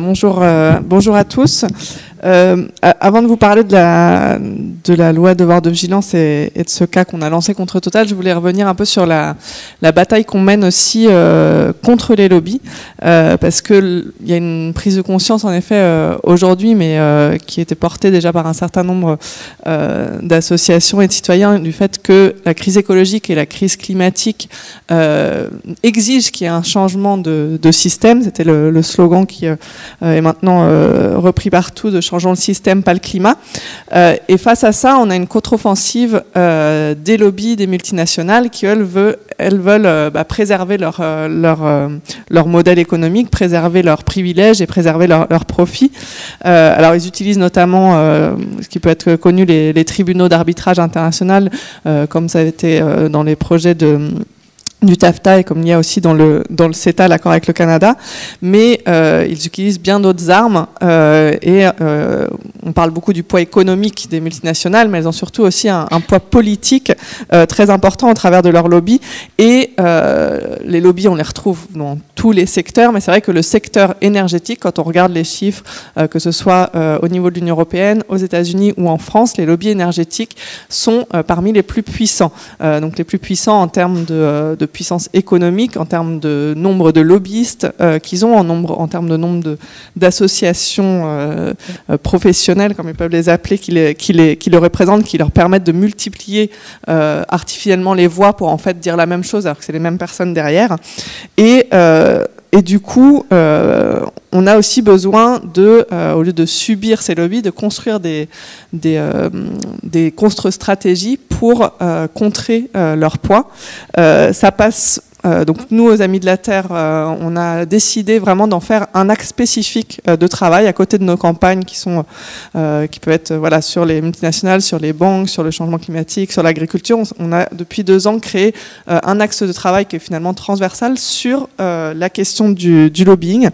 Bonjour à tous. Avant de vous parler de la loi devoir de vigilance et de ce cas qu'on a lancé contre Total, je voulais revenir un peu sur la bataille qu'on mène aussi contre les lobbies, parce qu'il y a une prise de conscience en effet aujourd'hui, mais qui était portée déjà par un certain nombre d'associations et de citoyens, du fait que la crise écologique et la crise climatique exigent qu'il y ait un changement de système. C'était le slogan qui est maintenant repris partout, de changeons le système, pas le climat. Et face à ça, on a une contre-offensive des lobbies, des multinationales qui, elles veulent préserver leur modèle économique, préserver leurs privilèges et préserver leurs profits. Alors, ils utilisent notamment ce qui peut être connu, les tribunaux d'arbitrage international, comme ça a été dans les projets du TAFTA et comme il y a aussi dans le CETA, l'accord avec le Canada, mais ils utilisent bien d'autres armes et on parle beaucoup du poids économique des multinationales, mais elles ont surtout aussi un poids politique très important au travers de leurs lobbies, et les lobbies on les retrouve dans tous les secteurs, mais c'est vrai que le secteur énergétique, quand on regarde les chiffres, que ce soit au niveau de l'Union européenne, aux États-Unis ou en France, les lobbies énergétiques sont parmi les plus puissants, donc les plus puissants en termes de puissance économique, en termes de nombre de lobbyistes qu'ils ont, en termes de nombre d'associations professionnelles, comme ils peuvent les appeler, qui les représentent, qui leur permettent de multiplier artificiellement les voix pour en fait dire la même chose, alors que c'est les mêmes personnes derrière. Et du coup, on a aussi besoin au lieu de subir ces lobbies, de construire des contre-stratégies pour contrer leur poids. Ça passe. Donc nous, aux Amis de la Terre, on a décidé vraiment d'en faire un axe spécifique de travail à côté de nos campagnes qui peuvent être sur les multinationales, sur les banques, sur le changement climatique, sur l'agriculture. On a depuis 2 ans créé un axe de travail qui est finalement transversal sur la question du lobbying,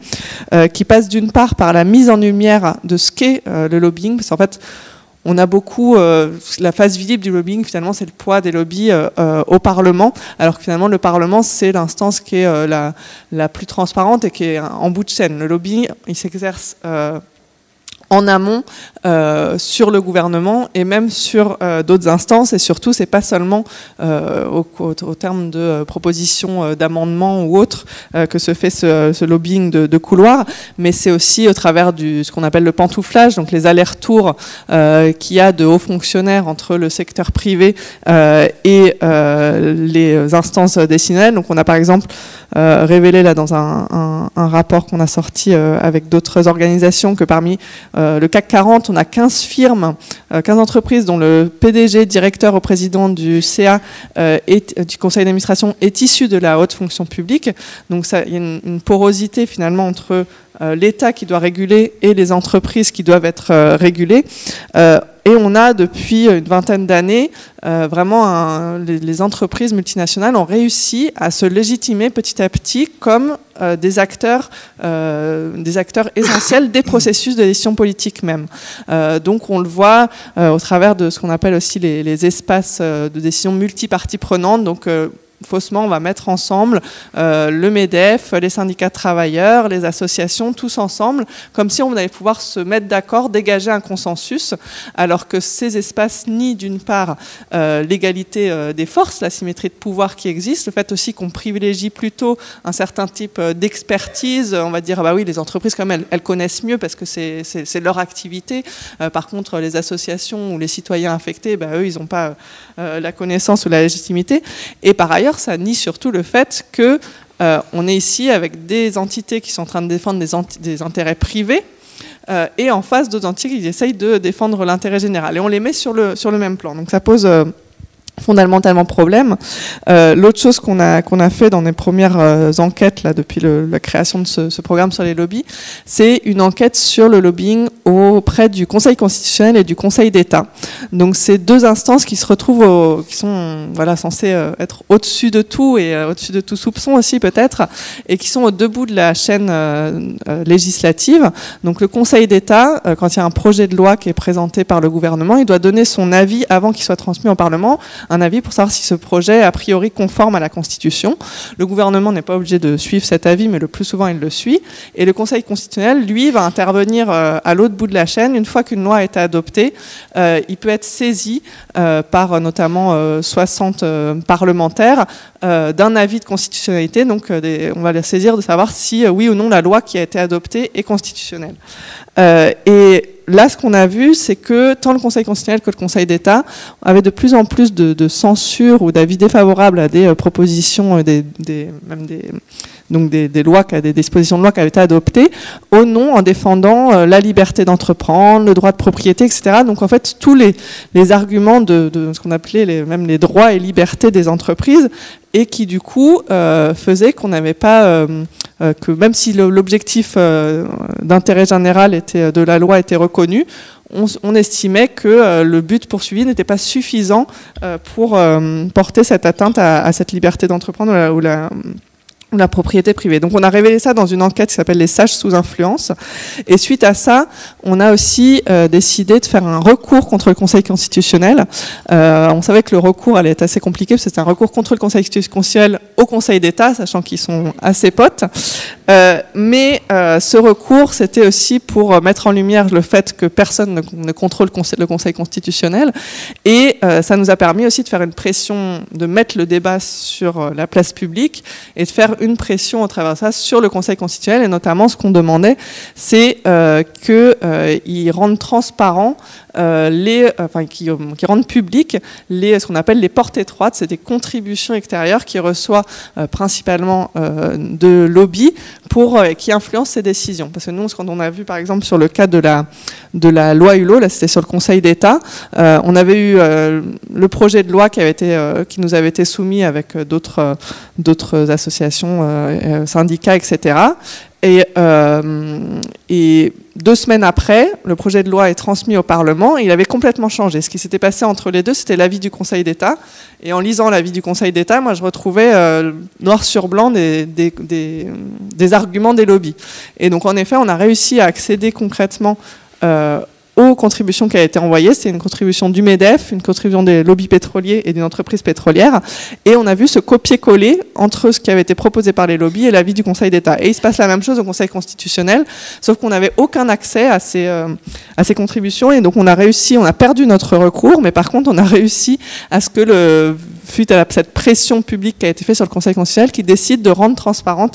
qui passe d'une part par la mise en lumière de ce qu'est le lobbying, parce qu'en fait, on a beaucoup la face visible du lobbying, finalement, c'est le poids des lobbies au Parlement, alors que finalement, le Parlement, c'est l'instance qui est la plus transparente et qui est en bout de chaîne. Le lobbying, il s'exerce en amont sur le gouvernement et même sur d'autres instances, et surtout c'est pas seulement au terme de propositions d'amendements ou autres que se fait ce lobbying de couloir, mais c'est aussi au travers ce qu'on appelle le pantouflage, donc les allers-retours qu'il y a de hauts fonctionnaires entre le secteur privé et les instances décisionnelles. Donc on a par exemple révélé là dans un rapport qu'on a sorti avec d'autres organisations que parmi le CAC 40, on a 15 firmes, 15 entreprises dont le PDG, directeur ou président du CA du conseil d'administration est issu de la haute fonction publique. Donc il y a une porosité finalement entre l'État qui doit réguler et les entreprises qui doivent être régulées. Et on a depuis une vingtaine d'années, vraiment les entreprises multinationales ont réussi à se légitimer petit à petit comme des acteurs essentiels des processus de décision politique même. Donc on le voit au travers de ce qu'on appelle aussi les espaces de décision multiparties prenantes. Donc faussement, on va mettre ensemble le MEDEF, les syndicats de travailleurs, les associations, tous ensemble, comme si on allait pouvoir se mettre d'accord, dégager un consensus, alors que ces espaces nient d'une part l'égalité des forces, la symétrie de pouvoir qui existe, le fait aussi qu'on privilégie plutôt un certain type d'expertise, on va dire, bah oui, les entreprises, quand même, elles connaissent mieux parce que c'est leur activité. Par contre, les associations ou les citoyens affectés, bah, eux, ils n'ont pas la connaissance ou la légitimité. Et par ailleurs, ça nie surtout le fait que on est ici avec des entités qui sont en train de défendre des intérêts privés et en face d'autres entités qui essayent de défendre l'intérêt général. Et on les met sur le même plan. Donc ça pose fondamentalement problème. L'autre chose qu'on a fait dans les premières enquêtes là, depuis la création de ce programme sur les lobbies, c'est une enquête sur le lobbying auprès du Conseil constitutionnel et du Conseil d'État. Donc c'est 2 instances qui se retrouvent, qui sont censées être au-dessus de tout et au-dessus de tout soupçon aussi peut-être, et qui sont au debout de la chaîne législative. Donc le Conseil d'État, quand il y a un projet de loi qui est présenté par le gouvernement, il doit donner son avis avant qu'il soit transmis au Parlement. un avis pour savoir si ce projet est a priori conforme à la Constitution. Le gouvernement n'est pas obligé de suivre cet avis, mais le plus souvent il le suit. Et le Conseil constitutionnel, lui, va intervenir à l'autre bout de la chaîne. Une fois qu'une loi a été adoptée, il peut être saisi par notamment 60 parlementaires d'un avis de constitutionnalité. Donc on va les saisir de savoir si oui ou non la loi qui a été adoptée est constitutionnelle. Et là, ce qu'on a vu, c'est que tant le Conseil constitutionnel que le Conseil d'État avaient de plus en plus de censure ou d'avis défavorables à des propositions, donc des lois, des dispositions de loi qui avaient été adoptées, au nom, en défendant la liberté d'entreprendre, le droit de propriété, etc. Donc en fait, tous les arguments de ce qu'on appelait même les droits et libertés des entreprises, et qui du coup faisaient qu'on n'avait pas, que même si l'objectif d'intérêt général de la loi était reconnu, on estimait que le but poursuivi n'était pas suffisant pour porter cette atteinte à cette liberté d'entreprendre ou la propriété privée. Donc on a révélé ça dans une enquête qui s'appelle les sages sous influence. Et suite à ça, on a aussi décidé de faire un recours contre le Conseil constitutionnel. On savait que le recours allait être assez compliqué, parce que c'était un recours contre le Conseil constitutionnel au Conseil d'État, sachant qu'ils sont assez potes. Mais ce recours, c'était aussi pour mettre en lumière le fait que personne ne contrôle le Conseil constitutionnel. Et ça nous a permis aussi de faire une pression, de mettre le débat sur la place publique et de faire une pression à travers ça sur le Conseil constitutionnel. Et notamment, ce qu'on demandait, c'est qu'ils rendent transparents qui rendent public ce qu'on appelle les portes étroites, c'est des contributions extérieures qui reçoit principalement de lobbies qui influencent ces décisions. Parce que nous, quand on a vu par exemple sur le cas de la loi Hulot, là c'était sur le Conseil d'État, on avait eu le projet de loi qui nous avait été soumis avec d'autres associations, syndicats, etc. Et 2 semaines après, le projet de loi est transmis au Parlement et il avait complètement changé. Ce qui s'était passé entre les deux, c'était l'avis du Conseil d'État. Et en lisant l'avis du Conseil d'État, moi je retrouvais noir sur blanc des arguments des lobbies. Et donc en effet, on a réussi à accéder concrètement aux contributions qui avaient été envoyées. C'était une contribution du MEDEF, une contribution des lobbies pétroliers et d'une entreprise pétrolière. Et on a vu ce copier-coller entre ce qui avait été proposé par les lobbies et l'avis du Conseil d'État. Et il se passe la même chose au Conseil constitutionnel, sauf qu'on n'avait aucun accès à ces contributions. Et donc on a perdu notre recours, mais par contre on a réussi à ce que suite à cette pression publique qui a été faite sur le Conseil constitutionnel, qui décide de rendre transparentes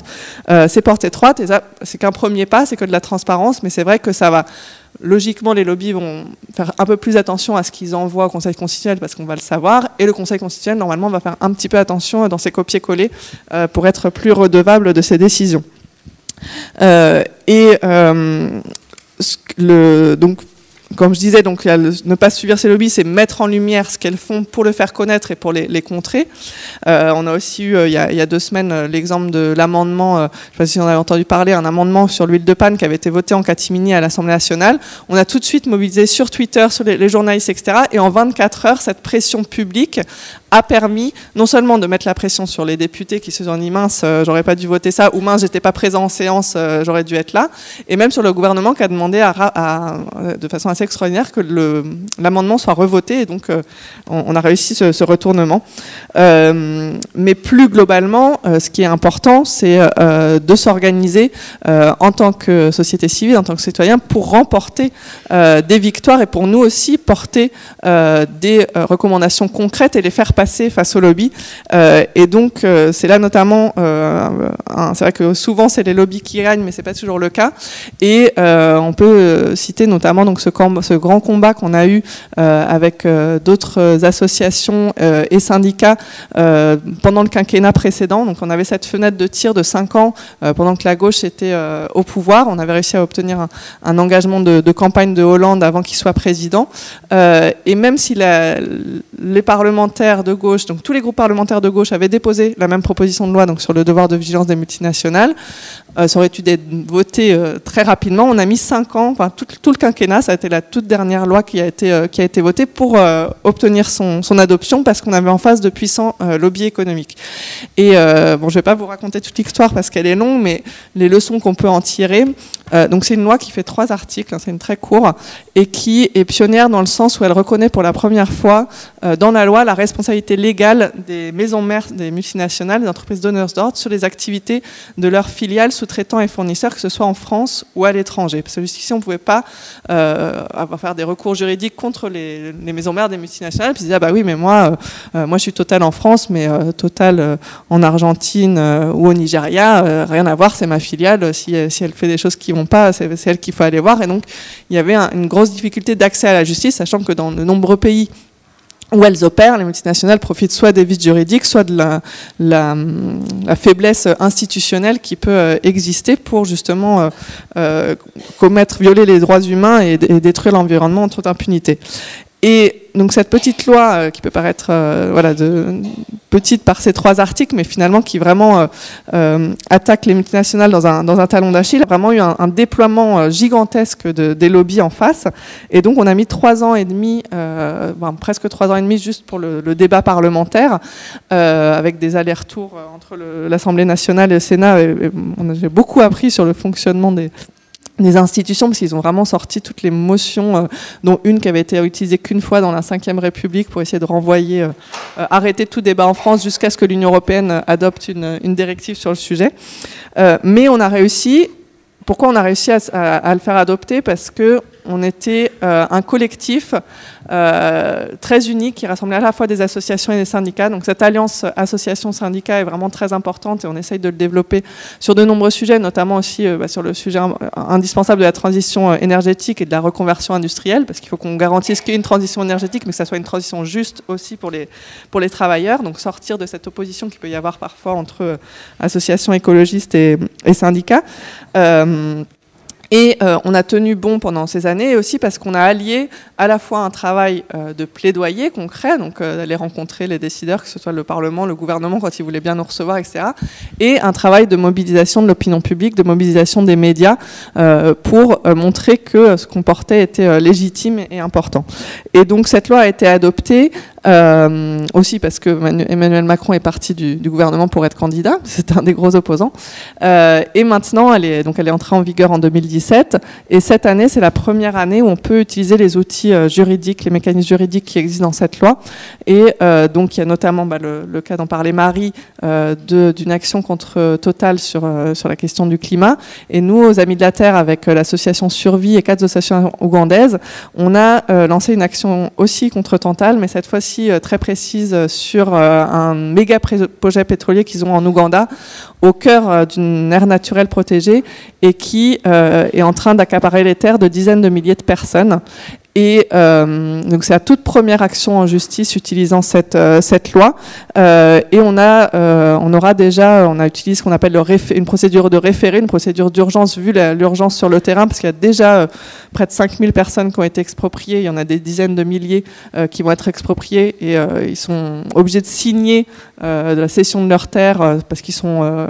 ces portes étroites. Et ça, c'est qu'un premier pas, c'est que de la transparence, mais c'est vrai que ça va... Logiquement, les lobbies vont faire un peu plus attention à ce qu'ils envoient au Conseil constitutionnel parce qu'on va le savoir. Et le Conseil constitutionnel, normalement, va faire un petit peu attention dans ses copier-coller pour être plus redevable de ses décisions. Donc, comme je disais, donc, ne pas suivre ces lobbies, c'est mettre en lumière ce qu'elles font pour le faire connaître et pour les contrer. On a aussi eu, il y a 2 semaines, l'exemple de l'amendement, je ne sais pas si on avait entendu parler, un amendement sur l'huile de palme qui avait été voté en catimini à l'Assemblée nationale. On a tout de suite mobilisé sur Twitter, sur les journalistes, etc. Et en 24 heures, cette pression publique a permis non seulement de mettre la pression sur les députés qui se sont dit mince, j'aurais pas dû voter ça, ou mince, j'étais pas présent en séance, j'aurais dû être là, et même sur le gouvernement qui a demandé de façon assez extraordinaire que l'amendement soit revoté, et donc on a réussi ce retournement. Mais plus globalement, ce qui est important, c'est de s'organiser en tant que société civile, en tant que citoyen, pour remporter des victoires et pour nous aussi porter des recommandations concrètes et les faire passer face au lobby. Et donc, c'est là notamment, c'est vrai que souvent c'est les lobbies qui gagnent, mais c'est pas toujours le cas. Et on peut citer notamment donc ce grand combat qu'on a eu avec d'autres associations et syndicats pendant le quinquennat précédent. Donc, on avait cette fenêtre de tir de 5 ans pendant que la gauche était au pouvoir. On avait réussi à obtenir un engagement de campagne de Hollande avant qu'il soit président. Et même si les parlementaires de gauche, donc tous les groupes parlementaires de gauche avaient déposé la même proposition de loi donc sur le devoir de vigilance des multinationales, ça aurait dû être voté très rapidement. On a mis 5 ans, enfin tout le quinquennat, ça a été la toute dernière loi qui a été votée pour obtenir son adoption parce qu'on avait en face de puissants lobbies économiques. Et bon, je ne vais pas vous raconter toute l'histoire parce qu'elle est longue, mais les leçons qu'on peut en tirer, Donc c'est une loi qui fait 3 articles, hein, c'est une très court, et qui est pionnière dans le sens où elle reconnaît pour la première fois dans la loi la responsabilité légale des maisons mères des multinationales, des entreprises donneurs d'ordre sur les activités de leurs filiales, sous-traitants et fournisseurs, que ce soit en France ou à l'étranger. Parce que jusqu'ici, on ne pouvait pas faire des recours juridiques contre les maisons mères des multinationales. Puis ils disaient, ah bah oui, mais moi je suis Total en France, mais Total en Argentine ou au Nigeria, rien à voir, c'est ma filiale. Si elle fait des choses qui ne vont pas, c'est elle qu'il faut aller voir. Et donc, il y avait une grosse difficulté d'accès à la justice, sachant que dans de nombreux pays où elles opèrent, les multinationales profitent soit des vices juridiques, soit de la faiblesse institutionnelle qui peut exister pour justement violer les droits humains et détruire l'environnement en toute impunité. Et donc cette petite loi qui peut paraître petite par ces 3 articles, mais finalement qui vraiment attaque les multinationales dans un talon d'Achille, a vraiment eu un déploiement gigantesque des lobbies en face. Et donc on a mis 3 ans et demi, presque 3 ans et demi juste pour le débat parlementaire, avec des allers-retours entre l'Assemblée nationale et le Sénat. J'ai beaucoup appris sur le fonctionnement des institutions, parce qu'ils ont vraiment sorti toutes les motions, dont une qui avait été utilisée qu'une fois dans la Ve République pour essayer de renvoyer, arrêter tout débat en France jusqu'à ce que l'Union européenne adopte une directive sur le sujet. Mais on a réussi. Pourquoi on a réussi à le faire adopter? Parce qu'on était un collectif très unique qui rassemblait à la fois des associations et des syndicats. Donc cette alliance association-syndicat est vraiment très importante et on essaye de le développer sur de nombreux sujets, notamment aussi sur le sujet indispensable de la transition énergétique et de la reconversion industrielle, parce qu'il faut qu'on garantisse qu'il y ait une transition énergétique, mais que ça soit une transition juste aussi pour les travailleurs. Donc sortir de cette opposition qu'il peut y avoir parfois entre associations écologistes et syndicats. Et on a tenu bon pendant ces années, et aussi parce qu'on a allié à la fois un travail de plaidoyer concret, donc d'aller rencontrer les décideurs, que ce soit le Parlement, le gouvernement, quand ils voulaient bien nous recevoir, etc., et un travail de mobilisation de l'opinion publique, de mobilisation des médias, pour montrer que ce qu'on portait était légitime et important. Et donc cette loi a été adoptée aussi parce que Emmanuel Macron est parti du gouvernement pour être candidat, c'était un des gros opposants, et maintenant elle est entrée en vigueur en 2017, et cette année c'est la première année où on peut utiliser les outils juridiques, les mécanismes juridiques qui existent dans cette loi, et donc il y a notamment le cas dont parlait Marie, d'une action contre Total sur la question du climat, et nous aux Amis de la Terre avec l'association Survie et 4 associations ougandaises, on a lancé une action aussi contre Total, mais cette fois-ci très précise sur un méga projet pétrolier qu'ils ont en Ouganda, au cœur d'une aire naturelle protégée, et qui est en train d'accaparer les terres de dizaines de milliers de personnes. Et donc c'est la toute première action en justice utilisant cette loi, et on a utilisé ce qu'on appelle une procédure de référé, une procédure d'urgence vu l'urgence sur le terrain, parce qu'il y a déjà près de 5000 personnes qui ont été expropriées, il y en a des dizaines de milliers qui vont être expropriées, et ils sont obligés de signer de la cession de leurs terres parce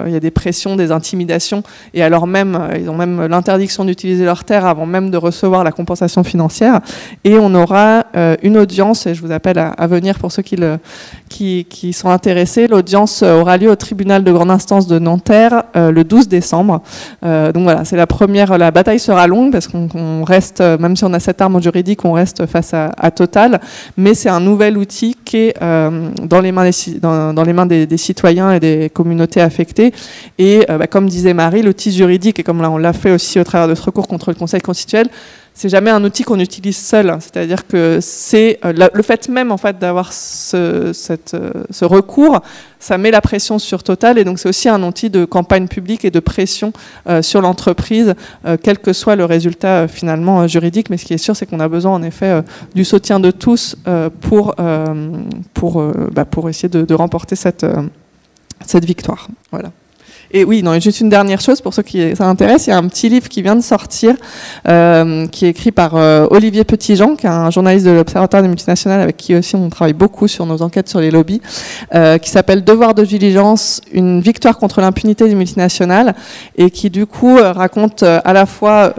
il y a des pressions, des intimidations, et alors même ils ont même l'interdiction d'utiliser leurs terres avant même de recevoir la compensation financière. Et on aura une audience, et je vous appelle à venir pour ceux qui sont intéressés. L'audience aura lieu au tribunal de grande instance de Nanterre le 12 décembre. Donc voilà, c'est la première. La bataille sera longue parce qu'on reste, même si on a cette arme juridique, on reste face à Total. Mais c'est un nouvel outil qui est dans les mains des citoyens et des communautés affectées. Et comme disait Marie, l'outil juridique, et comme là on l'a fait aussi au travers de ce recours contre le Conseil constitutionnel, c'est jamais un outil qu'on utilise seul. C'est-à-dire que c'est le fait même en fait d'avoir ce recours, ça met la pression sur Total, et donc c'est aussi un outil de campagne publique et de pression sur l'entreprise, quel que soit le résultat finalement juridique. Mais ce qui est sûr, c'est qu'on a besoin en effet du soutien de tous pour essayer de remporter cette victoire. Voilà. Et oui, non, juste une dernière chose pour ceux qui ça intéresse, il y a un petit livre qui vient de sortir, qui est écrit par Olivier Petitjean, qui est un journaliste de l'Observatoire des multinationales avec qui aussi on travaille beaucoup sur nos enquêtes sur les lobbies, qui s'appelle Devoir de vigilance, une victoire contre l'impunité des multinationales, et qui du coup raconte à la fois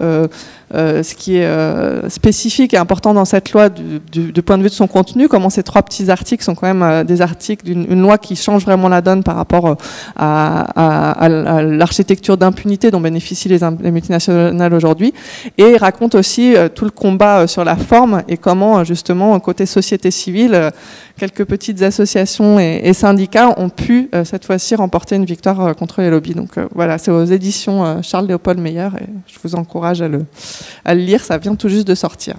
ce qui est spécifique et important dans cette loi du point de vue de son contenu, comment ces 3 petits articles sont quand même des articles d'une loi qui change vraiment la donne par rapport à l'architecture d'impunité dont bénéficient les multinationales aujourd'hui, et raconte aussi tout le combat sur la forme et comment justement côté société civile, quelques petites associations et syndicats ont pu cette fois-ci remporter une victoire contre les lobbies. Donc voilà, c'est aux éditions Charles Léopold Meyer et je vous encourage à le lire, ça vient tout juste de sortir.